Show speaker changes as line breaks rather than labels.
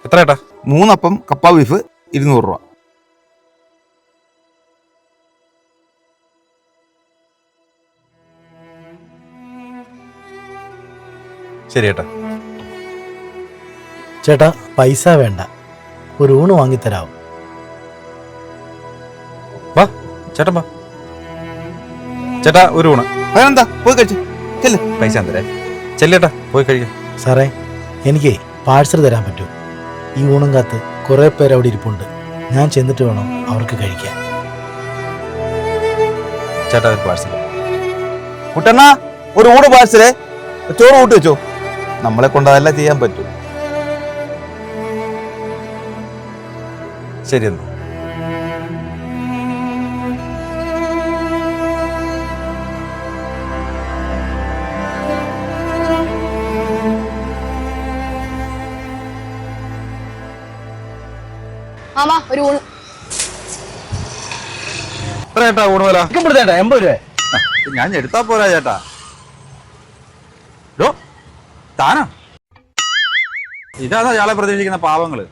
എത്ര ചേട്ടാ?
3 അപ്പം കപ്പ ബീഫ് 200 രൂപ.
ശരി ചേട്ടാ.
ചേട്ടാ പൈസ വേണ്ട, ഒരു ഊണ് വാങ്ങിത്തരാവും.
വാ ചേട്ടൻ വാ. ചേട്ടാ ഒരു ഊണ്.
അതിനെന്താ, പോയി കഴിച്ചു ചെല്ല്.
പൈസ തരേ. ചെല്ലേട്ടാ പോയി കഴിക്കാം.
സാറേ എനിക്ക് പാഴ്സൽ തരാൻ പറ്റുമോ? ഈ ഊണും കാത്ത് കുറേ പേര് അവിടെ ഇരിപ്പുണ്ട്. ഞാൻ ചെന്നിട്ട് വേണം അവർക്ക് കഴിക്കാൻ.
ചേട്ടാ ഒരു പാഴ്സൽ.
കുട്ടണ്ണ ഒരു ഊണ് പാഴ്സലേ, ചോറ് കൂട്ടി വെച്ചോ. നമ്മളെ കൊണ്ട് അതെല്ലാം ചെയ്യാൻ പറ്റും.
ശരി എന്നാ.
മാമാ ഒരു ഊണ്.
എത്ര ചേട്ടാ ഊണ് വില?
80 രൂപ.
ഞാൻ എടുത്താ പോരാ ചേട്ടാ. ഡോ താനാ? ഇതാ ഇയാളെ പ്രതീക്ഷിക്കുന്ന പാവങ്ങള്.